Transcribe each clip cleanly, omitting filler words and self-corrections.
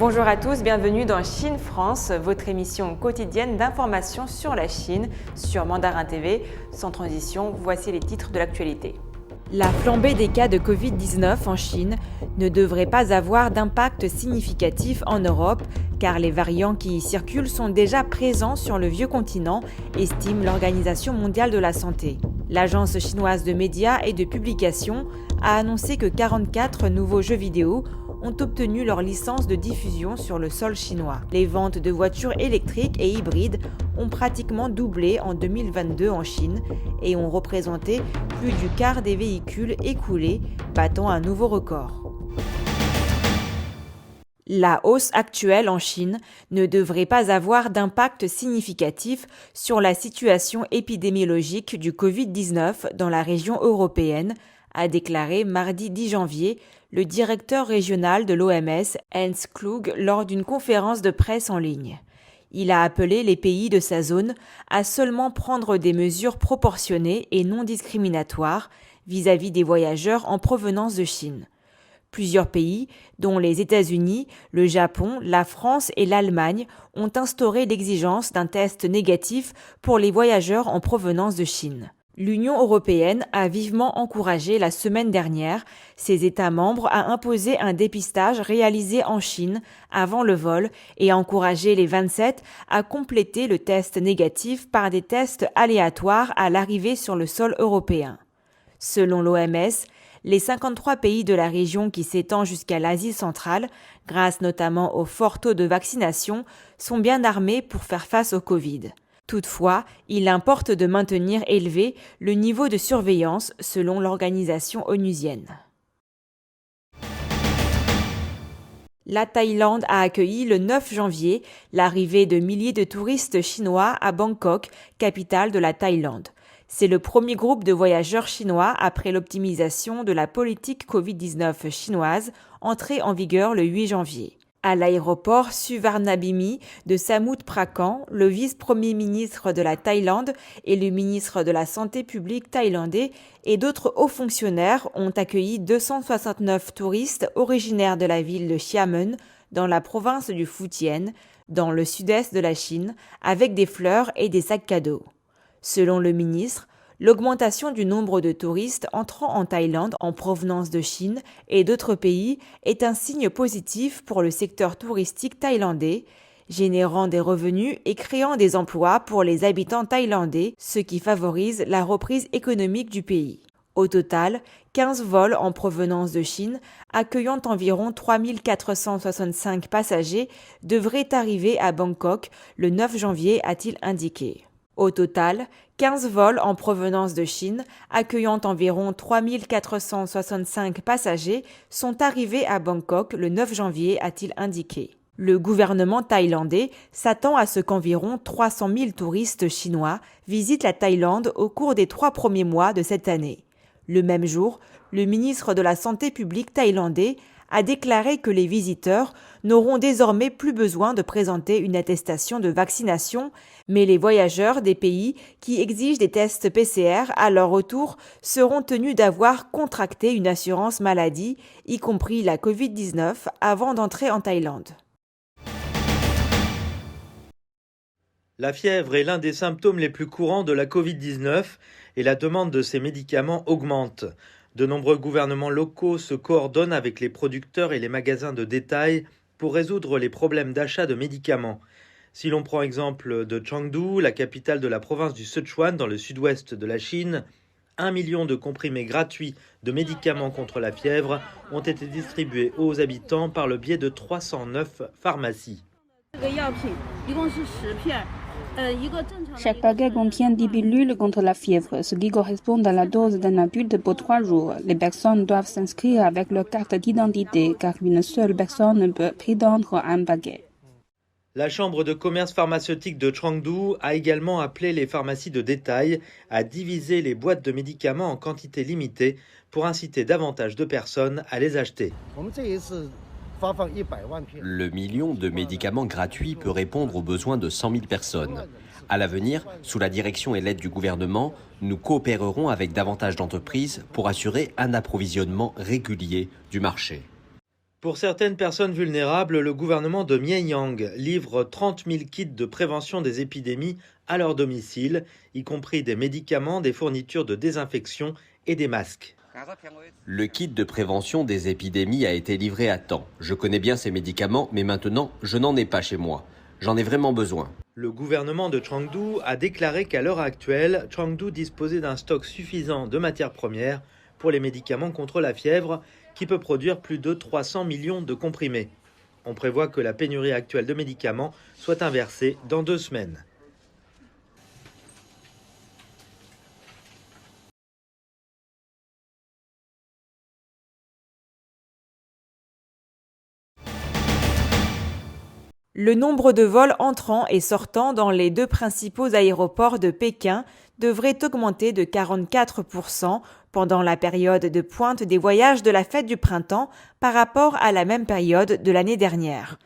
Bonjour à tous, bienvenue dans Chine France, votre émission quotidienne d'information sur la Chine, sur Mandarin TV. Sans transition, voici les titres de l'actualité. La flambée des cas de Covid-19 en Chine ne devrait pas avoir d'impact significatif en Europe, car les variants qui y circulent sont déjà présents sur le vieux continent, estime l'Organisation mondiale de la santé. L'agence chinoise de médias et de publication a annoncé que 44 nouveaux jeux vidéo ont obtenu leur licence de diffusion sur le sol chinois. Les ventes de voitures électriques et hybrides ont pratiquement doublé en 2022 en Chine et ont représenté plus du quart des véhicules écoulés, battant un nouveau record. La hausse actuelle en Chine ne devrait pas avoir d'impact significatif sur la situation épidémiologique du Covid-19 dans la région européenne, a déclaré mardi 10 janvier le directeur régional de l'OMS, Hans Kluge, lors d'une conférence de presse en ligne. Il a appelé les pays de sa zone à seulement prendre des mesures proportionnées et non discriminatoires vis-à-vis des voyageurs en provenance de Chine. Plusieurs pays, dont les États-Unis, le Japon, la France et l'Allemagne, ont instauré l'exigence d'un test négatif pour les voyageurs en provenance de Chine. L'Union européenne a vivement encouragé la semaine dernière ses États membres à imposer un dépistage réalisé en Chine avant le vol et a encouragé les 27 à compléter le test négatif par des tests aléatoires à l'arrivée sur le sol européen. Selon l'OMS, les 53 pays de la région qui s'étend jusqu'à l'Asie centrale, grâce notamment au fort taux de vaccination, sont bien armés pour faire face au Covid. Toutefois, il importe de maintenir élevé le niveau de surveillance selon l'organisation onusienne. La Thaïlande a accueilli le 9 janvier l'arrivée de milliers de touristes chinois à Bangkok, capitale de la Thaïlande. C'est le premier groupe de voyageurs chinois après l'optimisation de la politique Covid-19 chinoise, entrée en vigueur le 8 janvier. À l'aéroport Suvarnabhumi de Samut Prakan, le vice-premier ministre de la Thaïlande et le ministre de la Santé publique thaïlandais et d'autres hauts fonctionnaires ont accueilli 269 touristes originaires de la ville de Xiamen, dans la province du Fujian, dans le sud-est de la Chine, avec des fleurs et des sacs cadeaux. Selon le ministre, l'augmentation du nombre de touristes entrant en Thaïlande en provenance de Chine et d'autres pays est un signe positif pour le secteur touristique thaïlandais, générant des revenus et créant des emplois pour les habitants thaïlandais, ce qui favorise la reprise économique du pays. Au total, 15 vols en provenance de Chine, accueillant environ 3465 passagers, devraient arriver à Bangkok le 9 janvier, a-t-il indiqué. Au total, 15 vols en provenance de Chine, accueillant environ 3465 passagers, sont arrivés à Bangkok le 9 janvier, a-t-il indiqué. Le gouvernement thaïlandais s'attend à ce qu'environ 300 000 touristes chinois visitent la Thaïlande au cours des 3 premiers mois de cette année. Le même jour, le ministre de la Santé publique thaïlandais a déclaré que les visiteurs n'auront désormais plus besoin de présenter une attestation de vaccination, mais les voyageurs des pays qui exigent des tests PCR à leur retour seront tenus d'avoir contracté une assurance maladie, y compris la Covid-19, avant d'entrer en Thaïlande. La fièvre est l'un des symptômes les plus courants de la Covid-19 et la demande de ces médicaments augmente. De nombreux gouvernements locaux se coordonnent avec les producteurs et les magasins de détail pour résoudre les problèmes d'achat de médicaments. Si l'on prend exemple de Chengdu, la capitale de la province du Sichuan dans le sud-ouest de la Chine, 1 million de comprimés gratuits de médicaments contre la fièvre ont été distribués aux habitants par le biais de 309 pharmacies. Chaque paquet contient 10 pilules contre la fièvre, ce qui correspond à la dose d'un adulte pour 3 jours. Les personnes doivent s'inscrire avec leur carte d'identité, car une seule personne peut prétendre un paquet. La chambre de commerce pharmaceutique de Chengdu a également appelé les pharmacies de détail à diviser les boîtes de médicaments en quantité limitée pour inciter davantage de personnes à les acheter. Le million de médicaments gratuits peut répondre aux besoins de 100 000 personnes. À l'avenir, sous la direction et l'aide du gouvernement, nous coopérerons avec davantage d'entreprises pour assurer un approvisionnement régulier du marché. Pour certaines personnes vulnérables, le gouvernement de Myanyang livre 30 000 kits de prévention des épidémies à leur domicile, y compris des médicaments, des fournitures de désinfection et des masques. Le kit de prévention des épidémies a été livré à temps. Je connais bien ces médicaments, mais maintenant, je n'en ai pas chez moi. J'en ai vraiment besoin. Le gouvernement de Chengdu a déclaré qu'à l'heure actuelle, Chengdu disposait d'un stock suffisant de matières premières pour les médicaments contre la fièvre, qui peut produire plus de 300 millions de comprimés. On prévoit que la pénurie actuelle de médicaments soit inversée dans 2 semaines. Le nombre de vols entrant et sortant dans les 2 principaux aéroports de Pékin devrait augmenter de 44% pendant la période de pointe des voyages de la fête du printemps par rapport à la même période de l'année dernière.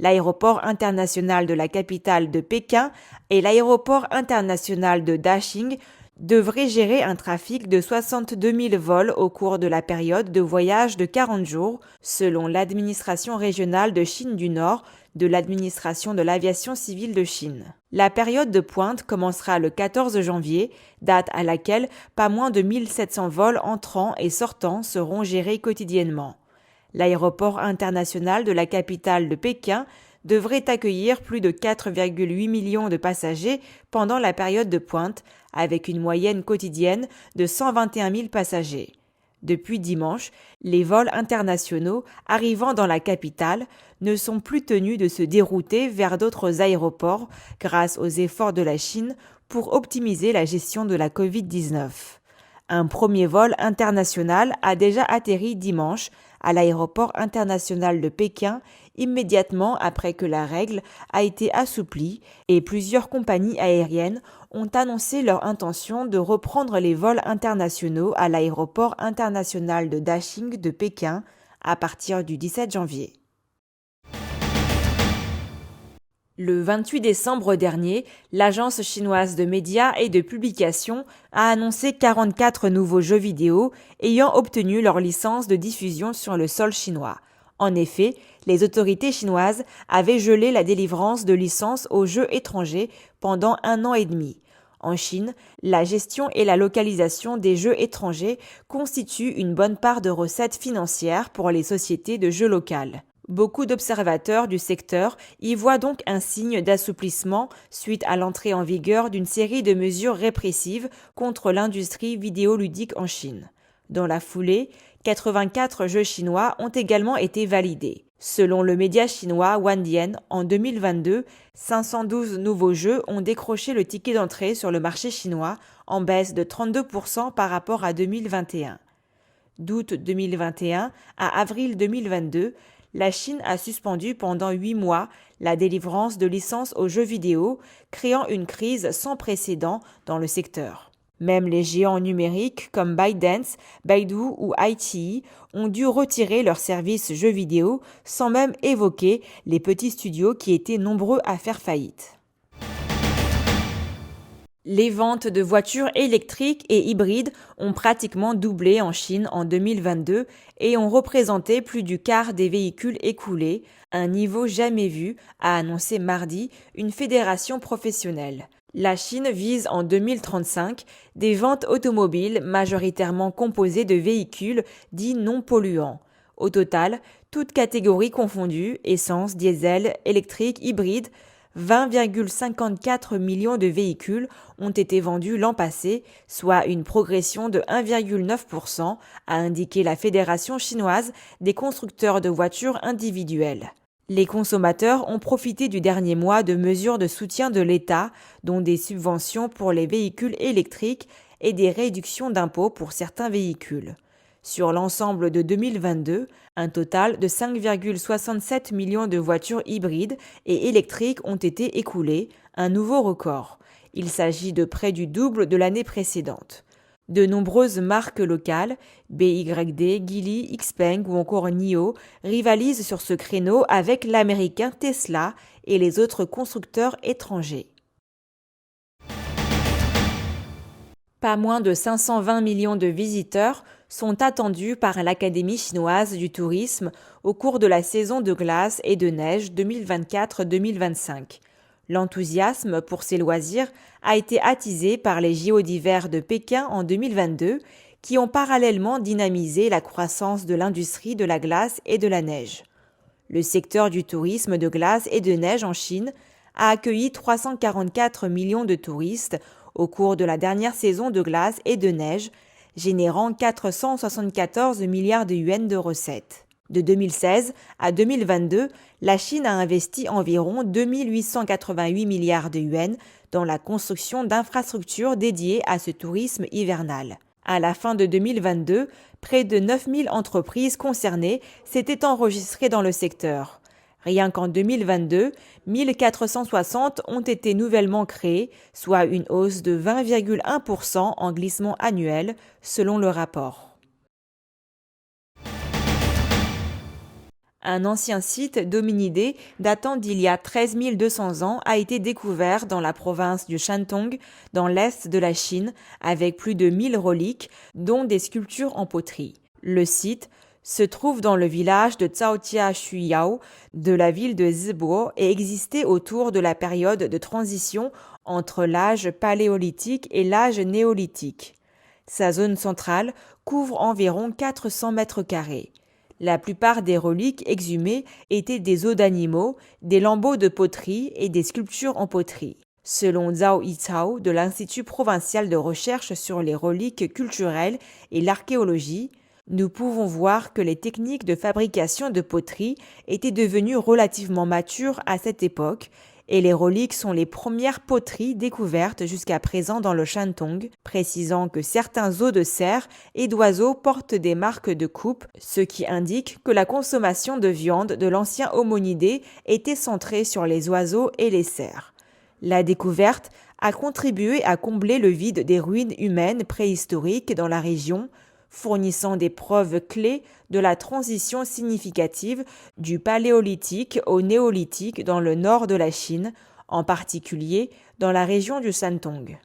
L'aéroport international de la capitale de Pékin et l'aéroport international de Daqing devraient gérer un trafic de 62 000 vols au cours de la période de voyage de 40 jours, selon l'administration régionale de Chine du Nord de l'administration de l'aviation civile de Chine. La période de pointe commencera le 14 janvier, date à laquelle pas moins de 1700 vols entrants et sortants seront gérés quotidiennement. L'aéroport international de la capitale de Pékin devrait accueillir plus de 4,8 millions de passagers pendant la période de pointe, avec une moyenne quotidienne de 121 000 passagers. Depuis dimanche, les vols internationaux arrivant dans la capitale ne sont plus tenus de se dérouter vers d'autres aéroports grâce aux efforts de la Chine pour optimiser la gestion de la Covid-19. Un premier vol international a déjà atterri dimanche à l'aéroport international de Pékin immédiatement après que la règle a été assouplie et plusieurs compagnies aériennes ont annoncé leur intention de reprendre les vols internationaux à l'aéroport international de Daqing de Pékin à partir du 17 janvier. Le 28 décembre dernier, l'agence chinoise de médias et de publication a annoncé 44 nouveaux jeux vidéo ayant obtenu leur licence de diffusion sur le sol chinois. En effet, les autorités chinoises avaient gelé la délivrance de licences aux jeux étrangers pendant 1 an et demi. En Chine, la gestion et la localisation des jeux étrangers constituent une bonne part de recettes financières pour les sociétés de jeux locales. Beaucoup d'observateurs du secteur y voient donc un signe d'assouplissement suite à l'entrée en vigueur d'une série de mesures répressives contre l'industrie vidéoludique en Chine. Dans la foulée, 84 jeux chinois ont également été validés. Selon le média chinois Wandian, en 2022, 512 nouveaux jeux ont décroché le ticket d'entrée sur le marché chinois, en baisse de 32% par rapport à 2021. D'août 2021 à avril 2022, la Chine a suspendu pendant 8 mois la délivrance de licences aux jeux vidéo, créant une crise sans précédent dans le secteur. Même les géants numériques comme ByteDance, Baidu ou iQIYI ont dû retirer leurs services jeux vidéo sans même évoquer les petits studios qui étaient nombreux à faire faillite. Les ventes de voitures électriques et hybrides ont pratiquement doublé en Chine en 2022 et ont représenté plus du quart des véhicules écoulés, un niveau jamais vu, a annoncé mardi une fédération professionnelle. La Chine vise en 2035 des ventes automobiles majoritairement composées de véhicules dits non polluants. Au total, toutes catégories confondues, essence, diesel, électrique, hybride, 20,54 millions de véhicules ont été vendus l'an passé, soit une progression de 1,9%, a indiqué la Fédération chinoise des constructeurs de voitures individuelles. Les consommateurs ont profité du dernier mois de mesures de soutien de l'État, dont des subventions pour les véhicules électriques et des réductions d'impôts pour certains véhicules. Sur l'ensemble de 2022, un total de 5,67 millions de voitures hybrides et électriques ont été écoulées, un nouveau record. Il s'agit de près du double de l'année précédente. De nombreuses marques locales, BYD, Geely, Xpeng ou encore NIO, rivalisent sur ce créneau avec l'américain Tesla et les autres constructeurs étrangers. Pas moins de 520 millions de visiteurs sont attendus par l'Académie chinoise du tourisme au cours de la saison de glace et de neige 2024-2025. L'enthousiasme pour ces loisirs a été attisé par les JO d'hiver de Pékin en 2022, qui ont parallèlement dynamisé la croissance de l'industrie de la glace et de la neige. Le secteur du tourisme de glace et de neige en Chine a accueilli 344 millions de touristes au cours de la dernière saison de glace et de neige, générant 474 milliards de yuans de recettes. De 2016 à 2022, la Chine a investi environ 2 888 milliards de yuans dans la construction d'infrastructures dédiées à ce tourisme hivernal. À la fin de 2022, près de 9000 entreprises concernées s'étaient enregistrées dans le secteur. Rien qu'en 2022, 1460 ont été nouvellement créées, soit une hausse de 20,1% en glissement annuel, selon le rapport. Un ancien site d'hominidés datant d'il y a 13 200 ans a été découvert dans la province du Shandong, dans l'est de la Chine, avec plus de 1000 reliques, dont des sculptures en poterie. Le site se trouve dans le village de Zhaotia Shuyao de la ville de Zibo et existait autour de la période de transition entre l'âge paléolithique et l'âge néolithique. Sa zone centrale couvre environ 400 mètres carrés. La plupart des reliques exhumées étaient des os d'animaux, des lambeaux de poterie et des sculptures en poterie. Selon Zhao Yizhao de l'Institut provincial de recherche sur les reliques culturelles et l'archéologie, nous pouvons voir que les techniques de fabrication de poterie étaient devenues relativement matures à cette époque, et les reliques sont les premières poteries découvertes jusqu'à présent dans le Shandong, précisant que certains os de cerf et d'oiseaux portent des marques de coupe, ce qui indique que la consommation de viande de l'ancien hominidé était centrée sur les oiseaux et les cerfs. La découverte a contribué à combler le vide des ruines humaines préhistoriques dans la région, fournissant des preuves clés de la transition significative du paléolithique au néolithique dans le nord de la Chine, en particulier dans la région du Shandong.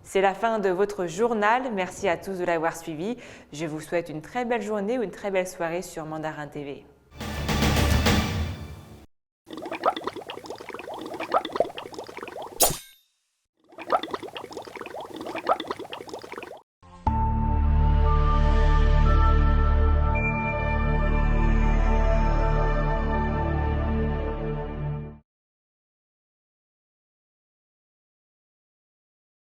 C'est la fin de votre journal. Merci à tous de l'avoir suivi. Je vous souhaite une très belle journée ou une très belle soirée sur Mandarin TV.